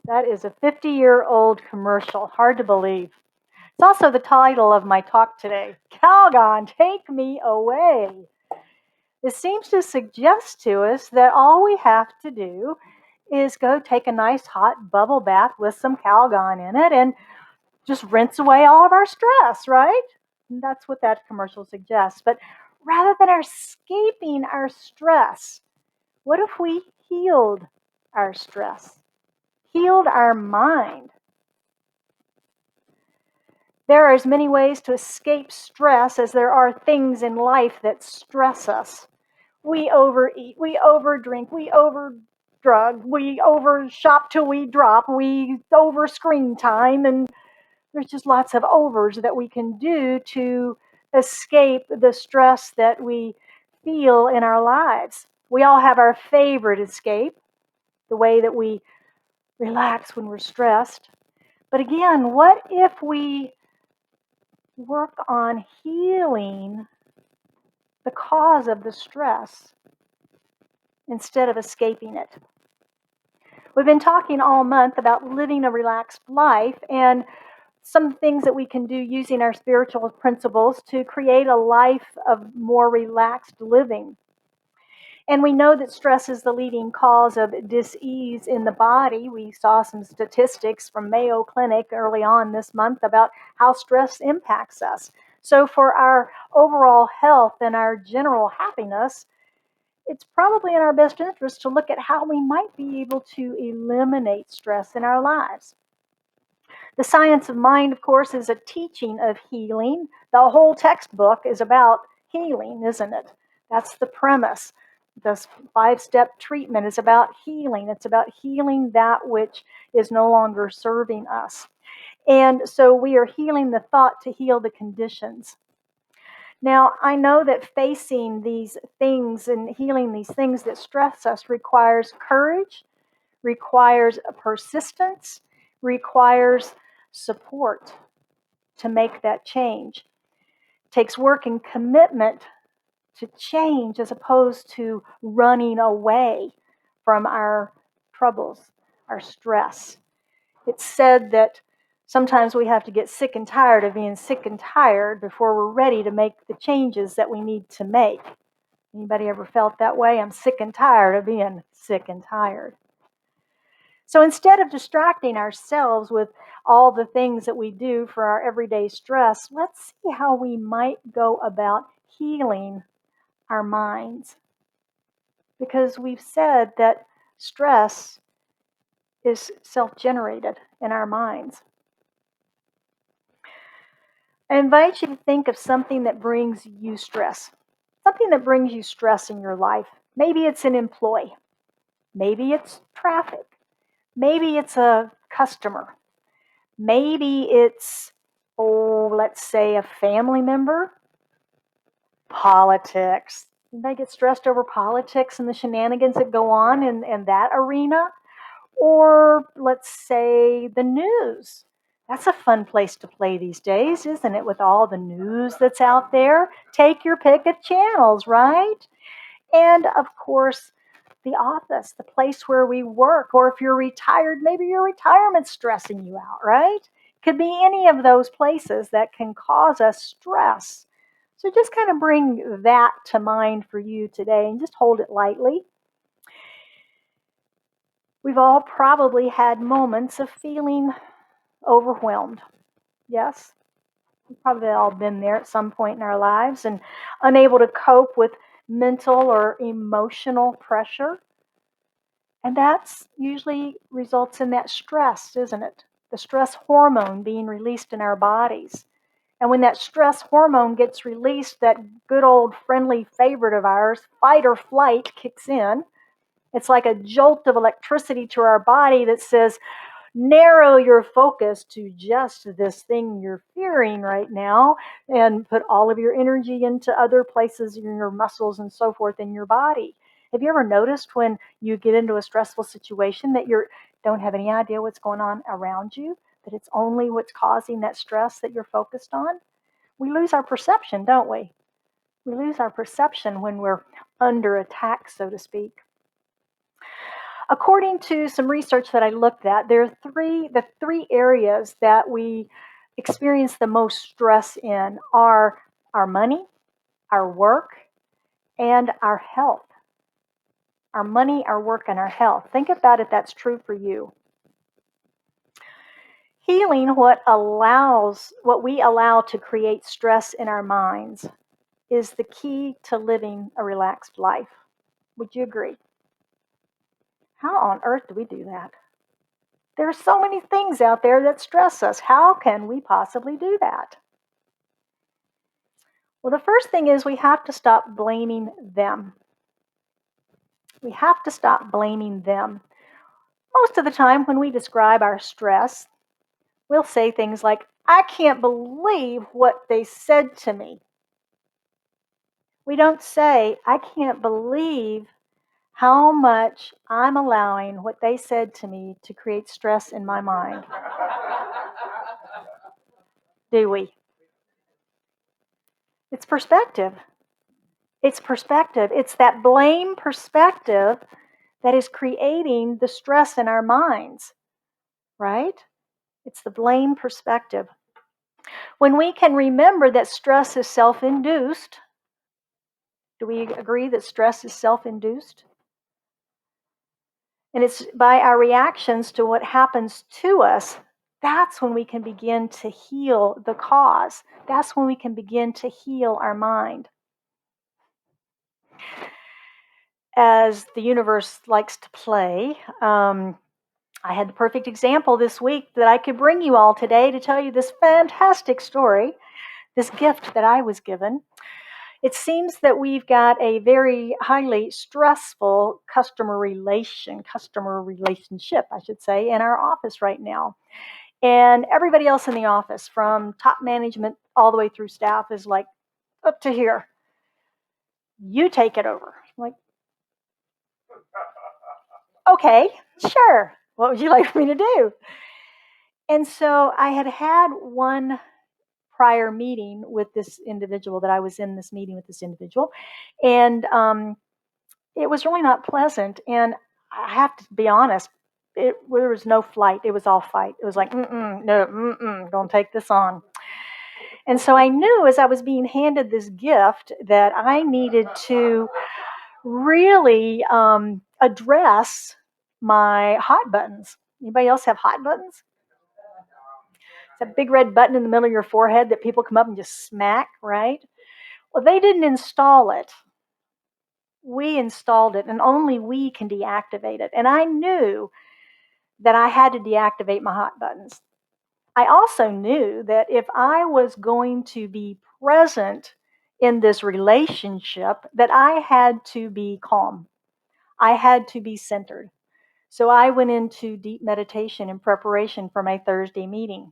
That is a 50-year-old commercial. Hard to believe. It's also the title of my talk today. Calgon, take me away. This seems to suggest to us that all we have to do is go take a nice hot bubble bath with some Calgon in it and just rinse away all of our stress, right? And that's what that commercial suggests. But rather than escaping our stress, what if we healed our stress, healed our mind? There are as many ways to escape stress as there are things in life that stress us. We overeat, we overdrink, we overdrug, we overshop till we drop, we over screen time, and there's just lots of overs that we can do to escape the stress that we feel in our lives. We all have our favorite escape, the way that we relax when we're stressed. But again, what if we work on healing the cause of the stress instead of escaping it? We've been talking all month about living a relaxed life and some things that we can do using our spiritual principles to create a life of more relaxed living. And we know that stress is the leading cause of dis-ease in the body. We saw some statistics from Mayo Clinic early on this month about how stress impacts us. So for our overall health and our general happiness, it's probably in our best interest to look at how we might be able to eliminate stress in our lives. The science of mind, of course, is a teaching of healing. The whole textbook is about healing, isn't it? That's the premise. This 5-step treatment is about healing. It's about healing that which is no longer serving us. And so we are healing the thought to heal the conditions. Now, I know that facing these things and healing these things that stress us requires courage, requires persistence, requires support to make that change. It takes work and commitment to change as opposed to running away from our troubles, our stress. It's said that sometimes we have to get sick and tired of being sick and tired before we're ready to make the changes that we need to make. Anybody ever felt that way? I'm sick and tired of being sick and tired. So instead of distracting ourselves with all the things that we do for our everyday stress, let's see how we might go about healing our minds. Because we've said that stress is self-generated in our minds. I invite you to think of something that brings you stress. Something that brings you stress in your life. Maybe it's an employee. Maybe it's traffic. Maybe it's a customer. Maybe it's, let's say a family member. Politics. They get stressed over politics and the shenanigans that go on in that arena. Or let's say the news. That's a fun place to play these days, isn't it? With all the news that's out there. Take your pick of channels, right? And of course, the office, the place where we work. Or if you're retired, maybe your retirement's stressing you out, right? Could be any of those places that can cause us stress. So just kind of bring that to mind for you today and just hold it lightly. We've all probably had moments of feeling overwhelmed. Yes, we've probably all been there at some point in our lives and unable to cope with mental or emotional pressure. And that's usually results in that stress, isn't it? The stress hormone being released in our bodies. And when that stress hormone gets released, that good old friendly favorite of ours, fight or flight, kicks in. It's like a jolt of electricity to our body that says, narrow your focus to just this thing you're fearing right now and put all of your energy into other places in your muscles and so forth in your body. Have you ever noticed when you get into a stressful situation that you don't have any idea what's going on around you, that it's only what's causing that stress that you're focused on? We lose our perception, don't we? We lose our perception when we're under attack, so to speak. According to some research that I looked at, the three areas that we experience the most stress in are our money, our work, and our health. Our money, our work, and our health. Think about if that's true for you. Healing what we allow to create stress in our minds is the key to living a relaxed life. Would you agree? How on earth do we do that? There are so many things out there that stress us. How can we possibly do that? Well, the first thing is we have to stop blaming them. We have to stop blaming them. Most of the time, when we describe our stress, we'll say things like, I can't believe what they said to me. We don't say, I can't believe how much I'm allowing what they said to me to create stress in my mind. Do we? It's perspective. It's perspective. It's that blame perspective that is creating the stress in our minds, right? It's the blame perspective. When we can remember that stress is self induced, do we agree that stress is self induced? And it's by our reactions to what happens to us, that's when we can begin to heal the cause. That's when we can begin to heal our mind. As the universe likes to play, I had the perfect example this week that I could bring you all today to tell you this fantastic story, this gift that I was given. It seems that we've got a very highly stressful customer relationship, I should say, in our office right now. And everybody else in the office, from top management all the way through staff, is like, up to here. You take it over. I'm like, okay, sure. What would you like me to do? And so I had one prior meeting with this individual that I was in this meeting with this individual. And it was really not pleasant. And I have to be honest, there was no flight. It was all fight. It was like, no, don't take this on. And so I knew as I was being handed this gift that I needed to really address my hot buttons. Anybody else have hot buttons? It's a big red button in the middle of your forehead that people come up and just smack, right? Well, they didn't install it. We installed it, and only we can deactivate it. And I knew that I had to deactivate my hot buttons. I also knew that if I was going to be present in this relationship, that I had to be calm. I had to be centered. So I went into deep meditation in preparation for my Thursday meeting.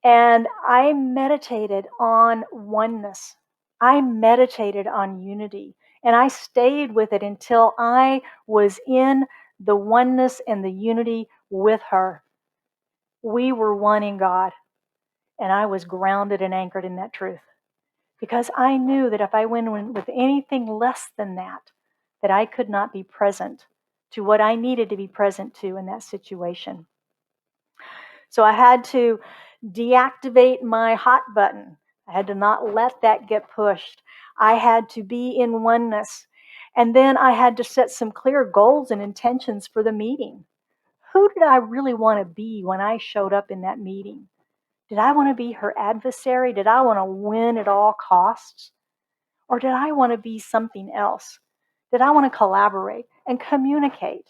And I meditated on oneness. I meditated on unity. And I stayed with it until I was in the oneness and the unity with her. We were one in God. And I was grounded and anchored in that truth. Because I knew that if I went in with anything less than that I could not be present to what I needed to be present to in that situation. So I had to deactivate my hot button. I had to not let that get pushed. I had to be in oneness. And then I had to set some clear goals and intentions for the meeting. Who did I really want to be when I showed up in that meeting? Did I want to be her adversary? Did I want to win at all costs? Or did I want to be something else? Did I want to collaborate and communicate?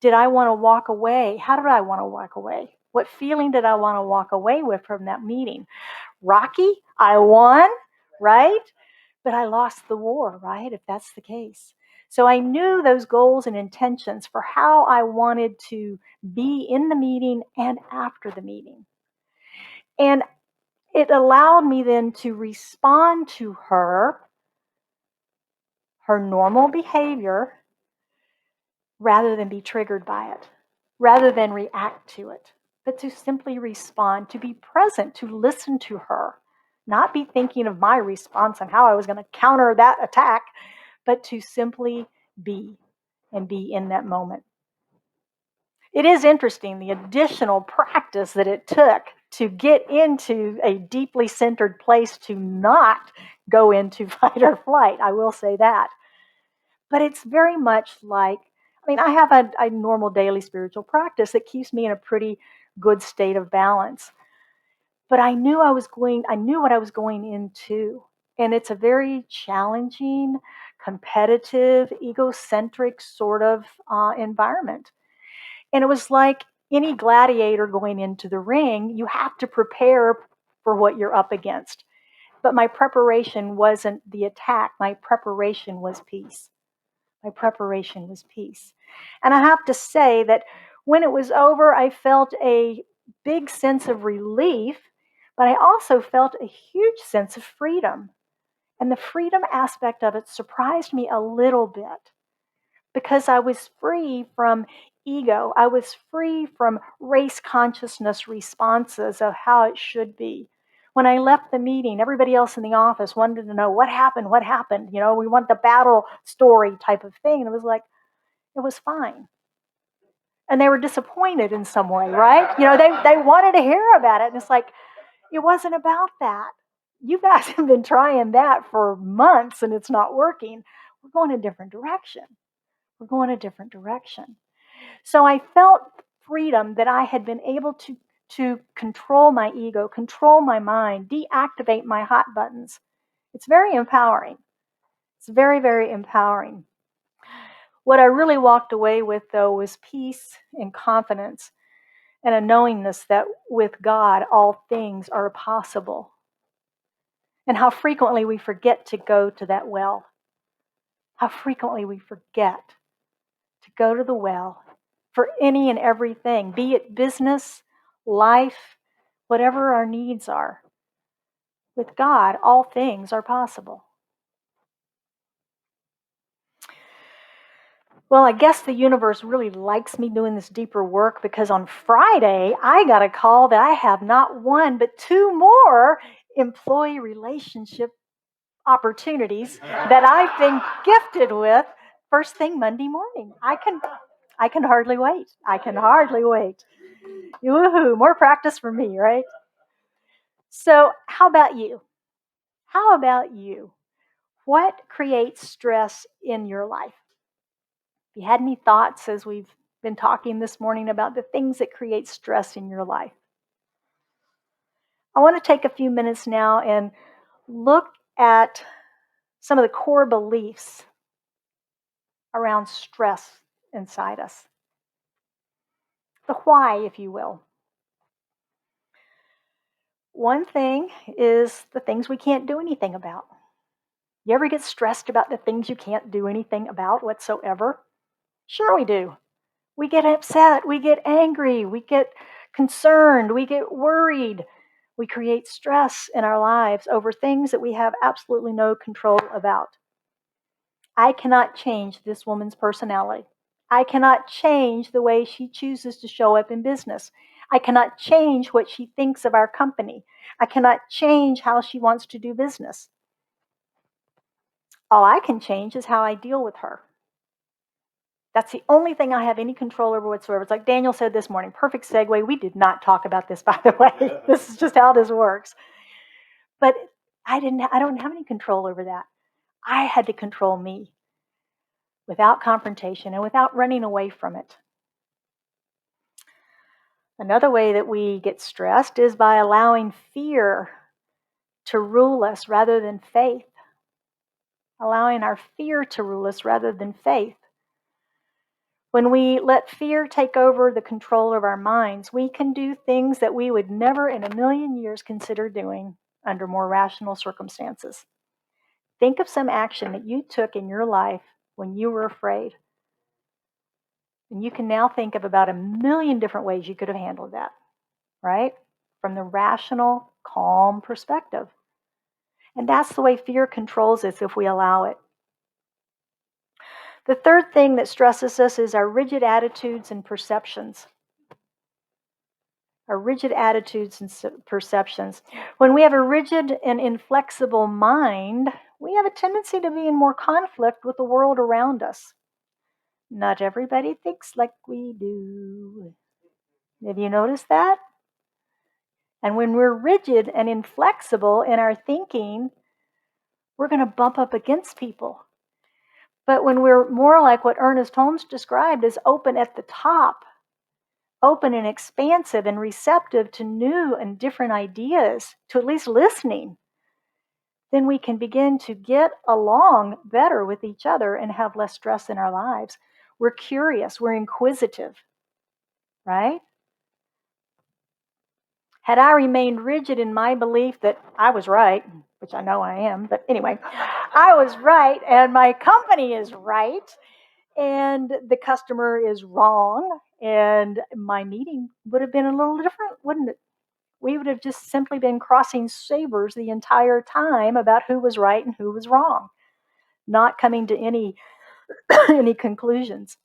Did I want to walk away? How did I want to walk away? What feeling did I want to walk away with from that meeting? Rocky, I won, right? But I lost the war, right? If that's the case. So I knew those goals and intentions for how I wanted to be in the meeting and after the meeting. And it allowed me then to respond to her normal behavior, rather than be triggered by it, rather than react to it, but to simply respond, to be present, to listen to her, not be thinking of my response and how I was going to counter that attack, but to simply be and be in that moment. It is interesting the additional practice that it took to get into a deeply centered place to not go into fight or flight. I will say that. But it's very much like, I mean, I have a normal daily spiritual practice that keeps me in a pretty good state of balance. But I knew what I was going into. And it's a very challenging, competitive, egocentric sort of environment. And it was like any gladiator going into the ring, you have to prepare for what you're up against. But my preparation wasn't the attack, my preparation was peace. My preparation was peace. And I have to say that when it was over, I felt a big sense of relief, but I also felt a huge sense of freedom. And the freedom aspect of it surprised me a little bit because I was free from ego. I was free from race consciousness responses of how it should be. When I left the meeting, everybody else in the office wanted to know what happened, what happened. You know, we want the battle story type of thing. And it was like, it was fine. And they were disappointed in some way, right? You know, they wanted to hear about it. And it's like, it wasn't about that. You guys have been trying that for months and it's not working. We're going a different direction. We're going a different direction. So I felt freedom that I had been able to control my ego, control my mind, deactivate my hot buttons. It's very empowering. It's very, very empowering. What I really walked away with, though, was peace and confidence and a knowingness that with God, all things are possible. And how frequently we forget to go to that well. How frequently we forget to go to the well for any and everything, be it business, life, whatever our needs are. With God, all things are possible. Well, I guess the universe really likes me doing this deeper work because on Friday, I got a call that I have not one, but two more employee relationship opportunities that I've been gifted with first thing Monday morning. I can hardly wait. I can hardly wait. Woohoo, more practice for me, right? So, how about you? How about you? What creates stress in your life? If you had any thoughts as we've been talking this morning about the things that create stress in your life, I want to take a few minutes now and look at some of the core beliefs around stress inside us. The why, if you will. One thing is the things we can't do anything about. You ever get stressed about the things you can't do anything about whatsoever? Sure, we do. We get upset, we get angry, we get concerned, we get worried. We create stress in our lives over things that we have absolutely no control about. I cannot change this woman's personality. I cannot change the way she chooses to show up in business. I cannot change what she thinks of our company. I cannot change how she wants to do business. All I can change is how I deal with her. That's the only thing I have any control over whatsoever. It's like Daniel said this morning, perfect segue. We did not talk about this, by the way. This is just how this works. But I don't have any control over that. I had to control me without confrontation and without running away from it. Another way that we get stressed is by allowing fear to rule us rather than faith. Allowing our fear to rule us rather than faith. When we let fear take over the control of our minds, we can do things that we would never in a million years consider doing under more rational circumstances. Think of some action that you took in your life when you were afraid. And you can now think of about a million different ways you could have handled that, right? From the rational, calm perspective. And that's the way fear controls us if we allow it. The third thing that stresses us is our rigid attitudes and perceptions. Our rigid attitudes and perceptions. When we have a rigid and inflexible mind, we have a tendency to be in more conflict with the world around us. Not everybody thinks like we do. Have you noticed that? And when we're rigid and inflexible in our thinking, we're going to bump up against people. But when we're more like what Ernest Holmes described as open at the top, open and expansive and receptive to new and different ideas, to at least listening, then we can begin to get along better with each other and have less stress in our lives. We're curious, we're inquisitive, right? Had I remained rigid in my belief that I was right, which I know I am, but anyway, I was right and my company is right and the customer is wrong, and my meeting would have been a little different, wouldn't it? We would have just simply been crossing sabers the entire time about who was right and who was wrong, not coming to any any conclusions.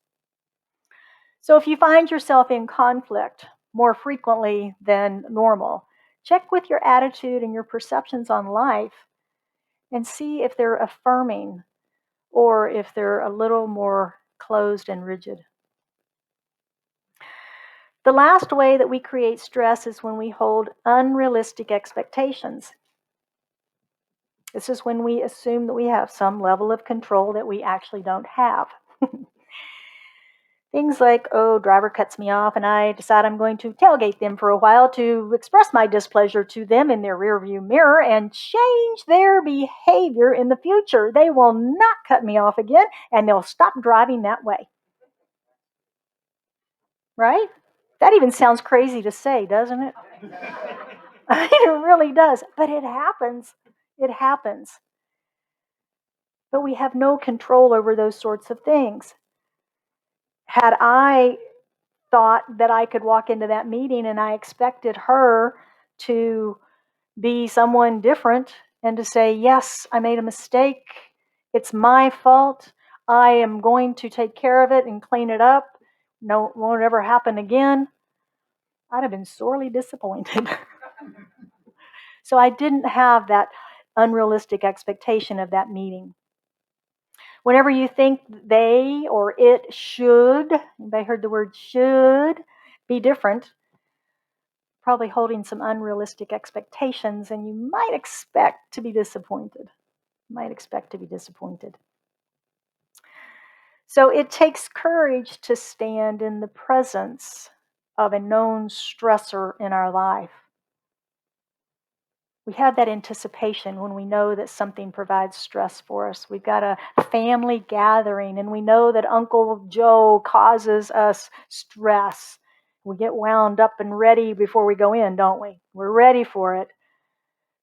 So if you find yourself in conflict more frequently than normal, check with your attitude and your perceptions on life and see if they're affirming or if they're a little more closed and rigid. The last way that we create stress is when we hold unrealistic expectations. This is when we assume that we have some level of control that we actually don't have. Things like, oh, driver cuts me off and I decide I'm going to tailgate them for a while to express my displeasure to them in their rearview mirror and change their behavior in the future. They will not cut me off again and they'll stop driving that way. Right? That even sounds crazy to say, doesn't it? It really does. But it happens. It happens. But we have no control over those sorts of things. Had I thought that I could walk into that meeting and I expected her to be someone different and to say, yes, I made a mistake. It's my fault. I am going to take care of it and clean it up. No, it won't ever happen again. I'd have been sorely disappointed. So I didn't have that unrealistic expectation of that meeting. Whenever you think they or it should, anybody heard the word should, be different, probably holding some unrealistic expectations, and you might expect to be disappointed. Might expect to be disappointed. So it takes courage to stand in the presence of a known stressor in our life. We have that anticipation when we know that something provides stress for us. We've got a family gathering and we know that Uncle Joe causes us stress. We get wound up and ready before we go in, don't we? We're ready for it.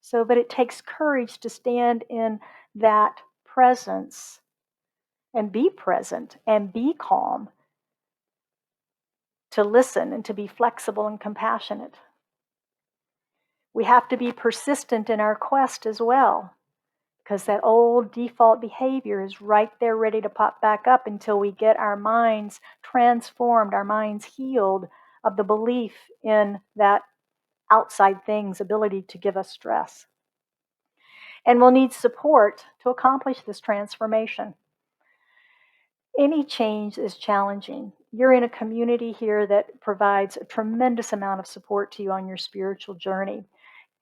So, but it takes courage to stand in that presence and be present and be calm, to listen and to be flexible and compassionate. We have to be persistent in our quest as well, because that old default behavior is right there ready to pop back up until we get our minds transformed, our minds healed of the belief in that outside thing's ability to give us stress. And we'll need support to accomplish this transformation. Any change is challenging. You're in a community here that provides a tremendous amount of support to you on your spiritual journey.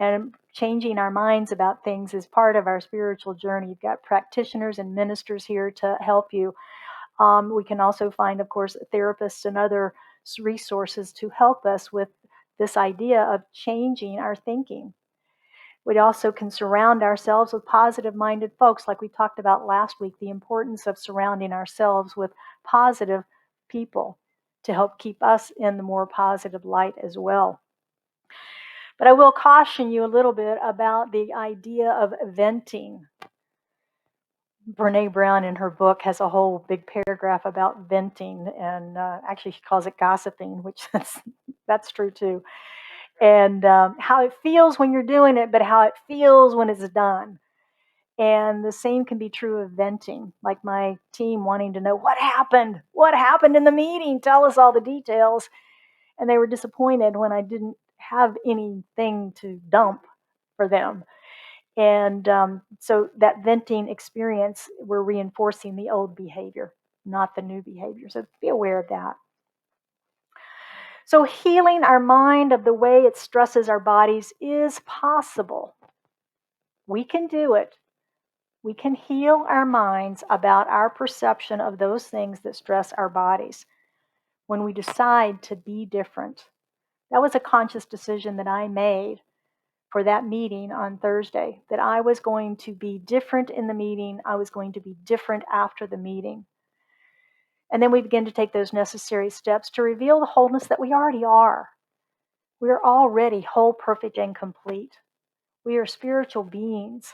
And changing our minds about things is part of our spiritual journey. You've got practitioners and ministers here to help you. We can also find, of course, therapists and other resources to help us with this idea of changing our thinking. We also can surround ourselves with positive minded folks, like we talked about last week, the importance of surrounding ourselves with positive people to help keep us in the more positive light as well. But I will caution you a little bit about the idea of venting. Brene Brown, in her book, has a whole big paragraph about venting, and actually she calls it gossiping, which that's true too. And how it feels when you're doing it, but how it feels when it's done. And the same can be true of venting, like my team wanting to know what happened. What happened in the meeting? Tell us all the details. And they were disappointed when I didn't have anything to dump for them. And so that venting experience, we're reinforcing the old behavior, not the new behavior. So be aware of that. So healing our mind of the way it stresses our bodies is possible. We can do it. We can heal our minds about our perception of those things that stress our bodies when we decide to be different. That was a conscious decision that I made for that meeting on Thursday, that I was going to be different in the meeting. I was going to be different after the meeting. And then we begin to take those necessary steps to reveal the wholeness that we already are. We are already whole, perfect, and complete. We are spiritual beings.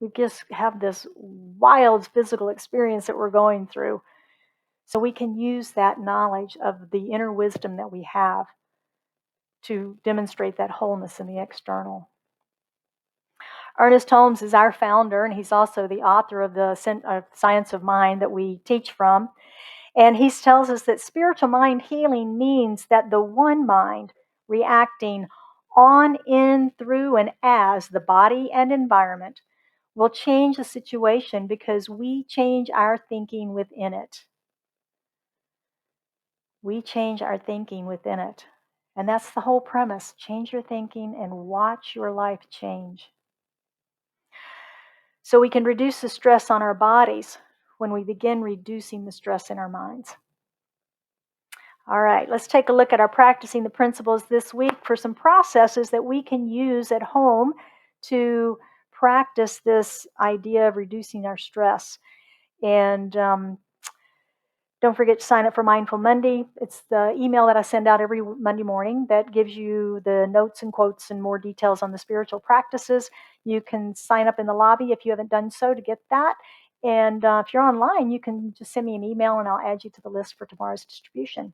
We just have this wild physical experience that we're going through. So we can use that knowledge of the inner wisdom that we have to demonstrate that wholeness in the external. Ernest Holmes is our founder, and he's also the author of the Science of Mind that we teach from. And he tells us that spiritual mind healing means that the one mind reacting on, in, through, and as the body and environment will change the situation because we change our thinking within it. We change our thinking within it. And that's the whole premise. Change your thinking and watch your life change. So we can reduce the stress on our bodies when we begin reducing the stress in our minds. All right, let's take a look at our practicing the principles this week for some processes that we can use at home to practice this idea of reducing our stress. And don't forget to sign up for Mindful Monday. It's the email that I send out every Monday morning that gives you the notes and quotes and more details on the spiritual practices. You can sign up in the lobby if you haven't done so to get that. And if you're online, you can just send me an email and I'll add you to the list for tomorrow's distribution.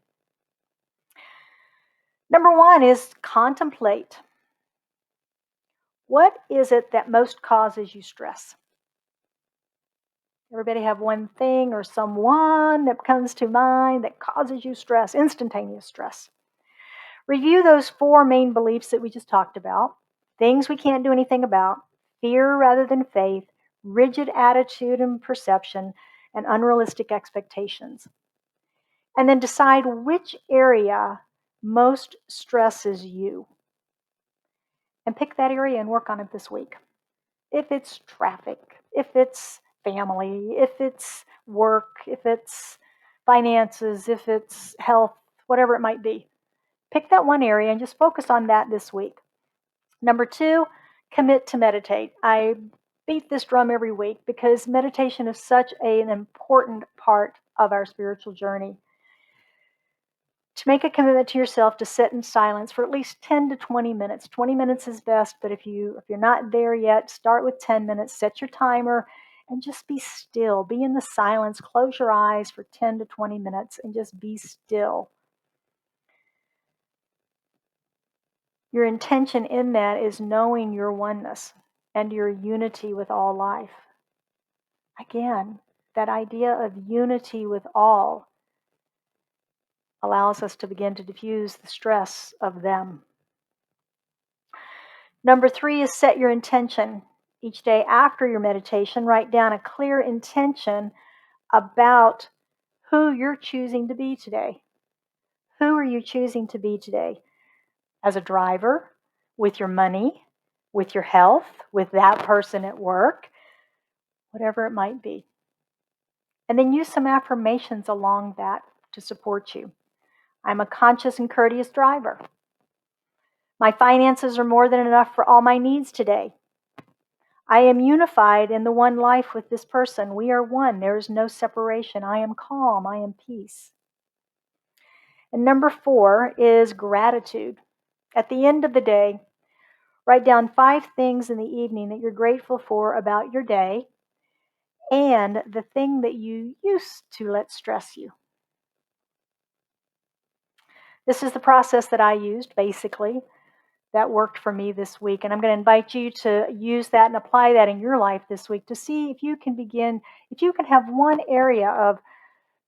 Number 1 is contemplate. What is it that most causes you stress? Everybody have one thing or someone that comes to mind that causes you stress, instantaneous stress. Review those 4 main beliefs that we just talked about. Things we can't do anything about, fear rather than faith, rigid attitude and perception, and unrealistic expectations. And then decide which area most stresses you. And pick that area and work on it this week. If it's traffic, if it's family, if it's work, if it's finances, if it's health, whatever it might be. Pick that one area and just focus on that this week. Number 2, commit to meditate. I beat this drum every week because meditation is such an important part of our spiritual journey. To make a commitment to yourself to sit in silence for at least 10 to 20 minutes. 20 minutes is best, but if you're not there yet, start with 10 minutes, set your timer, and just be still. Be in the silence. Close your eyes for 10 to 20 minutes and just be still. Your intention in that is knowing your oneness and your unity with all life. Again, that idea of unity with all allows us to begin to diffuse the stress of them. Number 3 is set your intention. Each day after your meditation, write down a clear intention about who you're choosing to be today. Who are you choosing to be today? As a driver, with your money, with your health, with that person at work, whatever it might be. And then use some affirmations along that to support you. I'm a conscious and courteous driver. My finances are more than enough for all my needs today. I am unified in the one life with this person. We are one. There is no separation. I am calm. I am peace. And number 4 is gratitude. At the end of the day, write down 5 things in the evening that you're grateful for about your day and the thing that you used to let stress you. This is the process that I used, basically, that worked for me this week. And I'm going to invite you to use that and apply that in your life this week to see if you can have one area of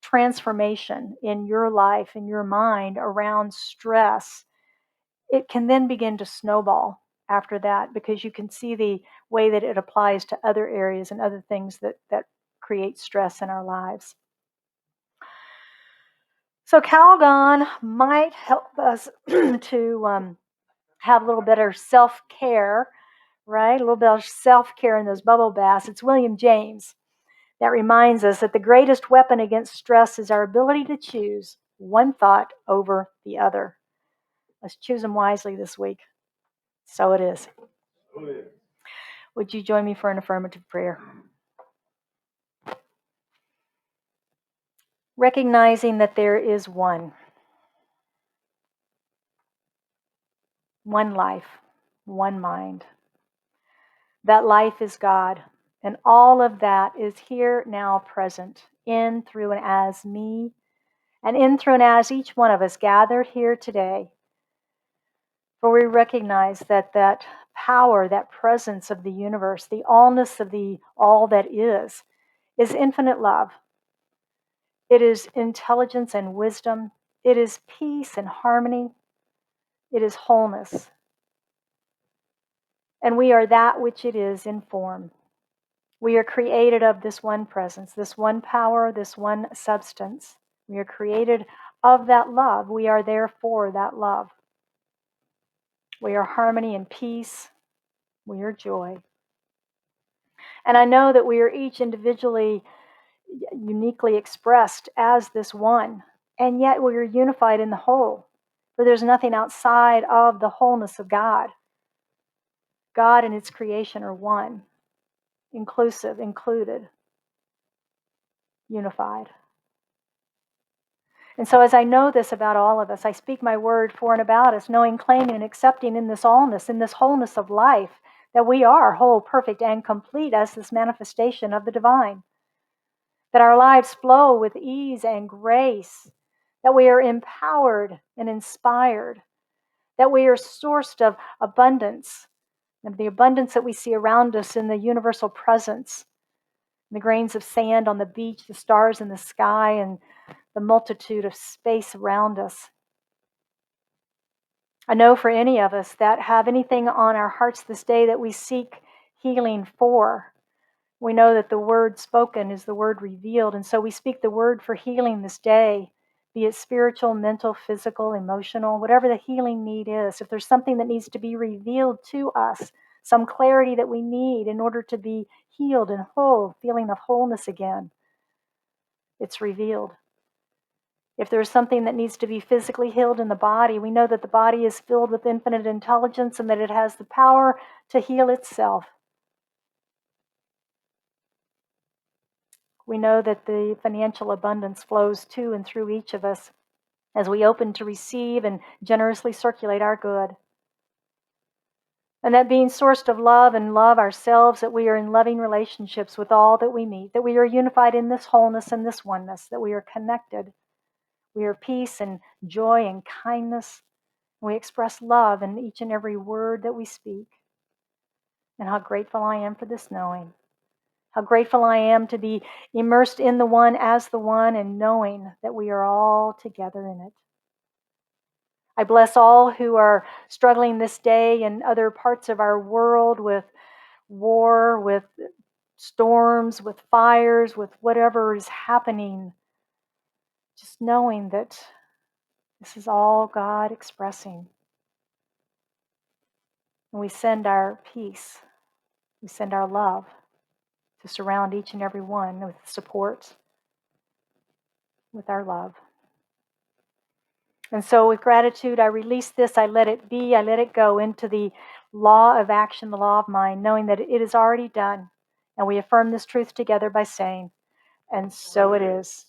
transformation in your life, in your mind around stress. It can then begin to snowball after that because you can see the way that it applies to other areas and other things that create stress in our lives. So Calgon might help us to have a little better self-care, right? A little bit of self-care in those bubble baths. It's William James that reminds us that the greatest weapon against stress is our ability to choose one thought over the other. Let's choose them wisely this week. So it is. Would you join me for an affirmative prayer? Recognizing that there is one life, one mind. That life is God, and all of that is here now present, in, through, and as me, and in, through, and as each one of us gathered here today. For we recognize that power, that presence of the universe, the allness of the all that is infinite love. It is intelligence and wisdom. It is peace and harmony. It is wholeness. And we are that which it is in form. We are created of this one presence, this one power, this one substance. We are created of that love. We are there for that love. We are harmony and peace. We are joy. And I know that we are each individually, uniquely expressed as this one, and yet we are unified in the whole. For there's nothing outside of the wholeness of God. God and its creation are one, inclusive, included, unified. And so as I know this about all of us, I speak my word for and about us, knowing, claiming, and accepting in this allness, in this wholeness of life, that we are whole, perfect, and complete as this manifestation of the divine. That our lives flow with ease and grace, that we are empowered and inspired, that we are sourced of abundance, and the abundance that we see around us in the universal presence, the grains of sand on the beach, the stars in the sky, and the multitude of space around us. I know for any of us that have anything on our hearts this day that we seek healing for, we know that the word spoken is the word revealed. And so we speak the word for healing this day, be it spiritual, mental, physical, emotional, whatever the healing need is. If there's something that needs to be revealed to us, some clarity that we need in order to be healed and whole, feeling of wholeness again, it's revealed. If there's something that needs to be physically healed in the body, we know that the body is filled with infinite intelligence and that it has the power to heal itself. We know that the financial abundance flows to and through each of us as we open to receive and generously circulate our good. And that being sourced of love and love ourselves, that we are in loving relationships with all that we meet, that we are unified in this wholeness and this oneness, that we are connected. We are peace and joy and kindness. We express love in each and every word that we speak. And how grateful I am for this knowing. How grateful I am to be immersed in the one as the one and knowing that we are all together in it. I bless all who are struggling this day in other parts of our world with war, with storms, with fires, with whatever is happening. Just knowing that this is all God expressing. And we send our peace, we send our love to surround each and every one with support, with our love. And so with gratitude, I release this, I let it be, I let it go into the law of action, the law of mind, knowing that it is already done. And we affirm this truth together by saying, and so it is.